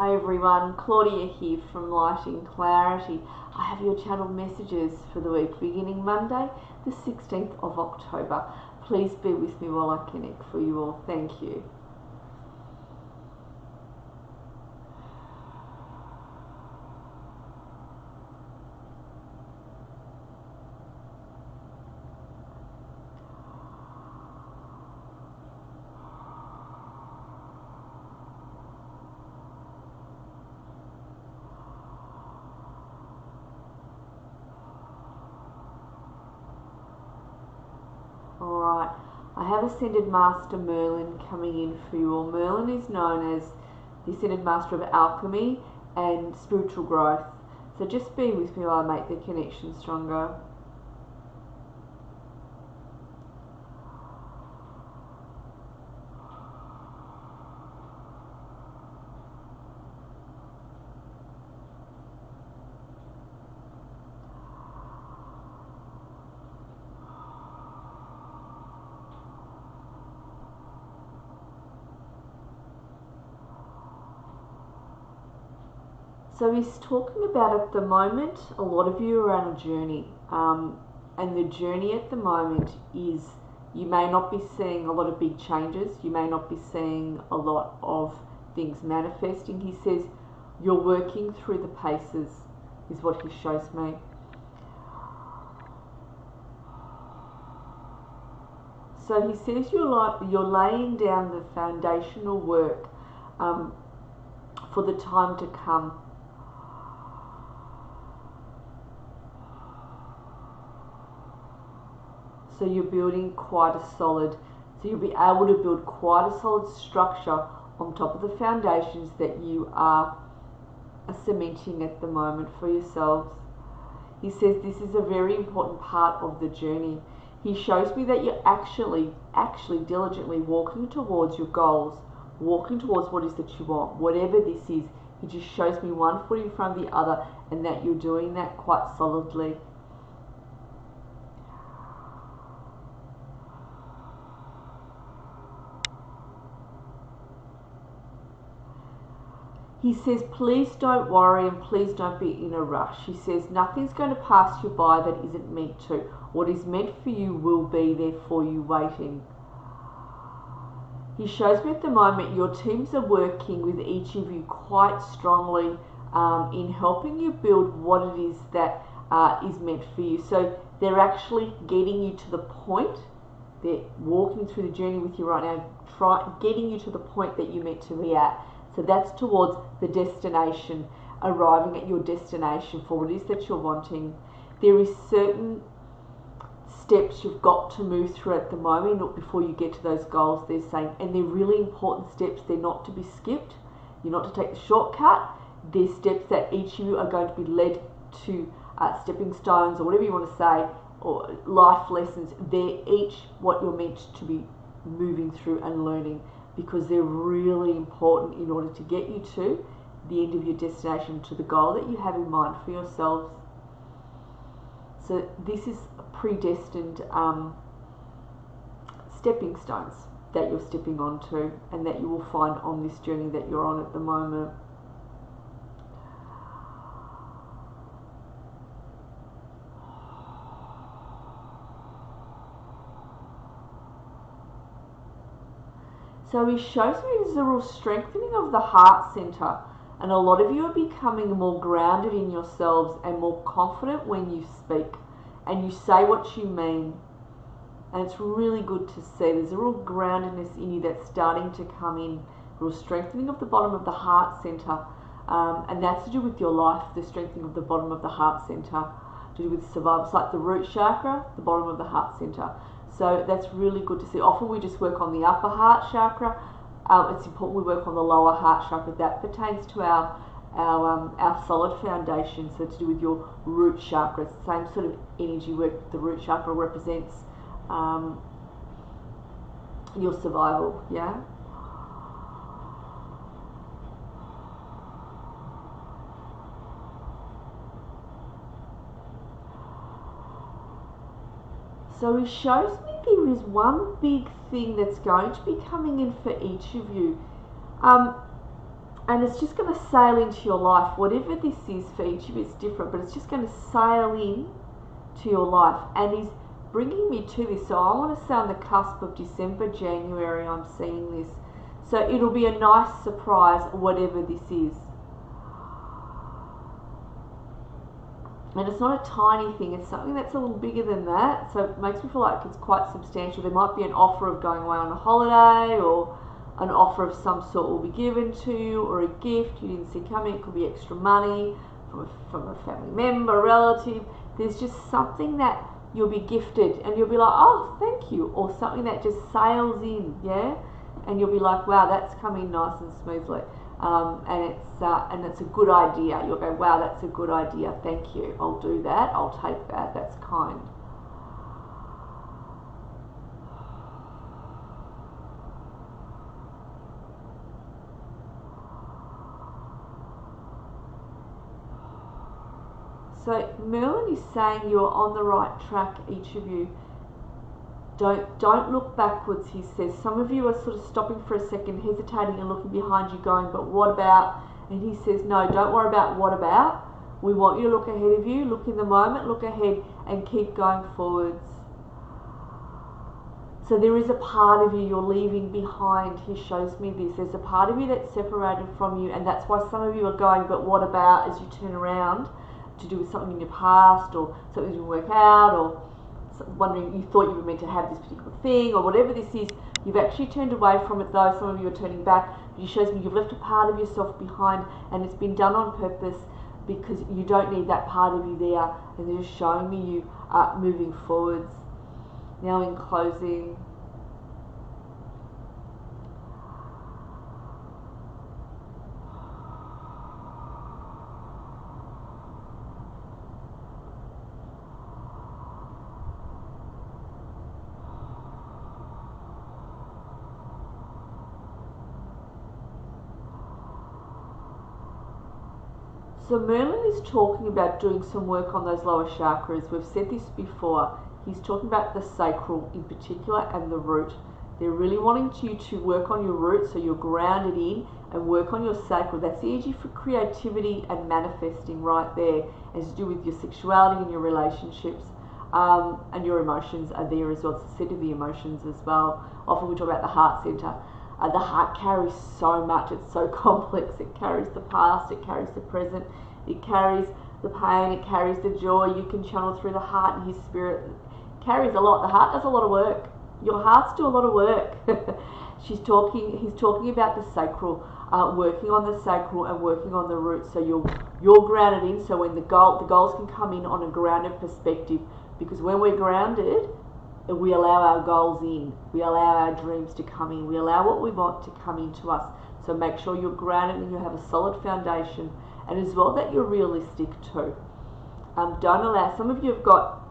Hi everyone, Claudia here from Lighting Clarity. I have your channel messages for the week beginning Monday, the 16th of October. Please bear with me while I connect for you all. Thank you. Alright, I have Ascended Master Merlin coming in for you all. Merlin is known as the Ascended Master of Alchemy and Spiritual Growth. So just be with me while I make the connection stronger. So he's talking about at the moment, a lot of you are on a journey, and the journey at the moment is you may not be seeing a lot of big changes, you may not be seeing a lot of things manifesting. He says you're working through the paces is what he shows me. So he says you're laying down the foundational work for the time to come. So you're building quite a solid, so you'll be able to build quite a solid structure on top of the foundations that you are cementing at the moment for yourselves. He says this is a very important part of the journey. He shows me that you're actually diligently walking towards your goals, walking towards what is that you want, whatever this is. He just shows me one foot in front of the other, and that you're doing that quite solidly. He says, please don't worry and please don't be in a rush. He says, nothing's going to pass you by that isn't meant to. What is meant for you will be there for you waiting. He shows me at the moment your teams are working with each of you quite strongly in helping you build what it is that is meant for you. So they're actually getting you to the point. They're walking through the journey with you right now, getting you to the point that you're meant to be at. So that's towards the destination, arriving at your destination for what it is that you're wanting. There is certain steps you've got to move through at the moment before you get to those goals, they're saying, and they're really important steps. They're not to be skipped. You're not to take the shortcut. They're steps that each of you are going to be led to stepping stones, or whatever you want to say, or life lessons. They're each what you're meant to be moving through and learning, because they're really important in order to get you to the end of your destination, to the goal that you have in mind for yourselves. So this is predestined stepping stones that you're stepping onto and that you will find on this journey that you're on at the moment. So he shows me there's a real strengthening of the heart center, and a lot of you are becoming more grounded in yourselves and more confident when you speak and you say what you mean. And it's really good to see. There's a real groundedness in you that's starting to come in, a real strengthening of the bottom of the heart center, and that's to do with your life, the strengthening of the bottom of the heart center, to do with survival. It's like the root chakra, the bottom of the heart center. So that's really good to see. Often we just work on the upper heart chakra. It's important we work on the lower heart chakra. That pertains to our solid foundation. So to do with your root chakra, it's the same sort of energy work. The root chakra represents your survival. Yeah. So he shows me there is one big thing that's going to be coming in for each of you. And it's just going to sail into your life. Whatever this is for each of you, it's different, but it's just going to sail in to your life. And he's bringing me to this. So I want to say on the cusp of December, January, I'm seeing this. So it'll be a nice surprise, whatever this is. And it's not a tiny thing, it's something that's a little bigger than that. So it makes me feel like it's quite substantial. There might be an offer of going away on a holiday, or an offer of some sort will be given to you, or a gift you didn't see coming. It could be extra money from a family member, relative. There's just something that you'll be gifted and you'll be like, oh, thank you, or something that just sails in, yeah? And you'll be like, wow, that's coming nice and smoothly. And it's a good idea. You'll go, wow, that's a good idea, thank you, I'll do that, I'll take that, that's kind. So Merlin is saying you're on the right track, each of you. Don't look backwards, he says. Some of you are sort of stopping for a second, hesitating and looking behind you going, but what about? And he says, no, don't worry about what about. We want you to look ahead of you, look in the moment, look ahead and keep going forwards. So there is a part of you you're leaving behind. He shows me this. There's a part of you that's separated from you, and that's why some of you are going, but what about, as you turn around, to do with something in your past, or something didn't work out, or wondering, you thought you were meant to have this particular thing, or whatever this is. You've actually turned away from it, though. Some of you are turning back, but he shows me you've left a part of yourself behind, and it's been done on purpose because you don't need that part of you there, and they're just showing me you moving forwards. Now in closing, so Merlin is talking about doing some work on those lower chakras. We've said this before. He's talking about the sacral in particular and the root. They're really wanting you to work on your root, so you're grounded in, and work on your sacral. That's the energy for creativity and manifesting right there. It's to do with your sexuality and your relationships, and your emotions are there as well. It's the center of the emotions as well. Often we talk about the heart center. The heart carries so much, it's so complex. It carries the past, it carries the present, it carries the pain, it carries the joy. You can channel through the heart, and his spirit carries a lot. The heart does a lot of work. Your hearts do a lot of work. He's talking about the sacral, working on the sacral and working on the root, so you're grounded in, so when the goals can come in on a grounded perspective, because when we're grounded, we allow our goals in, we allow our dreams to come in, we allow what we want to come into us. So make sure you're grounded and you have a solid foundation, and as well that you're realistic too. Don't allow, some of you have got,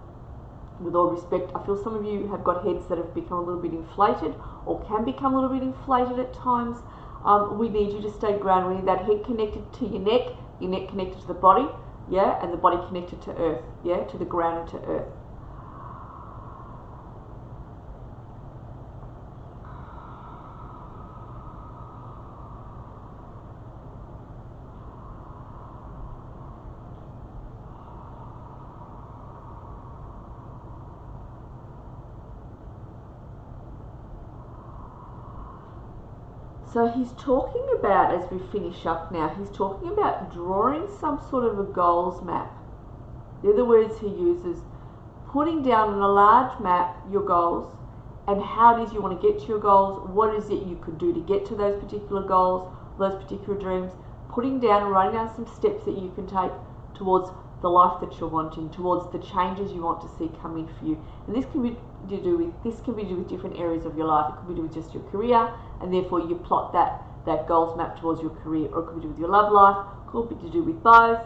with all respect, I feel some of you have got heads that have become a little bit inflated, or can become a little bit inflated at times. We need you to stay grounded. We need that head connected to your neck connected to the body, yeah, and the body connected to earth, yeah, to the ground and to earth. So he's talking about, as we finish up now, he's talking about drawing some sort of a goals map. They're the words he uses. Putting down on a large map your goals and how it is you want to get to your goals, what is it you could do to get to those particular goals, those particular dreams, putting down and writing down some steps that you can take towards the life that you're wanting, towards the changes you want to see come in for you. And this can be to do with different areas of your life. It could be to do with just your career, and therefore you plot that goals map towards your career, or it could be to do with your love life, could be to do with both,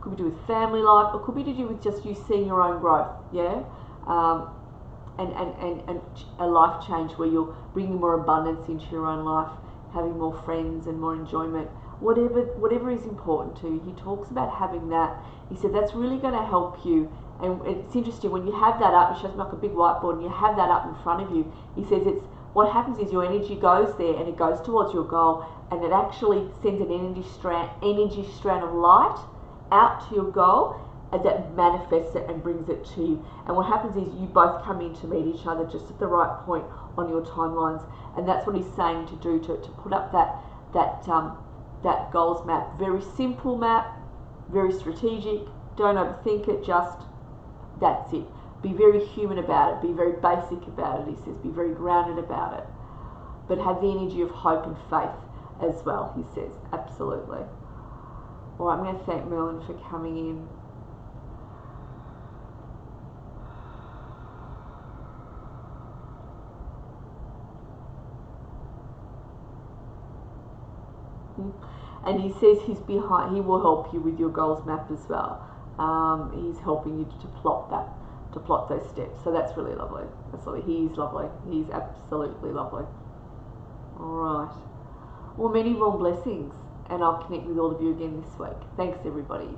could be to do with family life, or could be to do with just you seeing your own growth, yeah, and a life change where you're bringing more abundance into your own life, having more friends and more enjoyment. Whatever is important to you, he talks about having that. He said that's really going to help you. And it's interesting, when you have that up, it shows me like a big whiteboard, and you have that up in front of you. He says it's what happens is your energy goes there and it goes towards your goal, and it actually sends an energy strand of light out to your goal, and that manifests it and brings it to you. And what happens is you both come in to meet each other just at the right point on your timelines, and that's what he's saying to do, to put up that goals map. Very simple map, very strategic. Don't overthink it, just that's it. Be very human about it, be very basic about it, he says, be very grounded about it, but have the energy of hope and faith as well, he says, absolutely. All right, I'm going to thank Merlin for coming in. And he says he will help you with your goals map as well. He's helping you to plot those steps. So that's really lovely. That's lovely. He's lovely. He's absolutely lovely. All right. Well, many warm blessings, and I'll connect with all of you again this week. Thanks, everybody.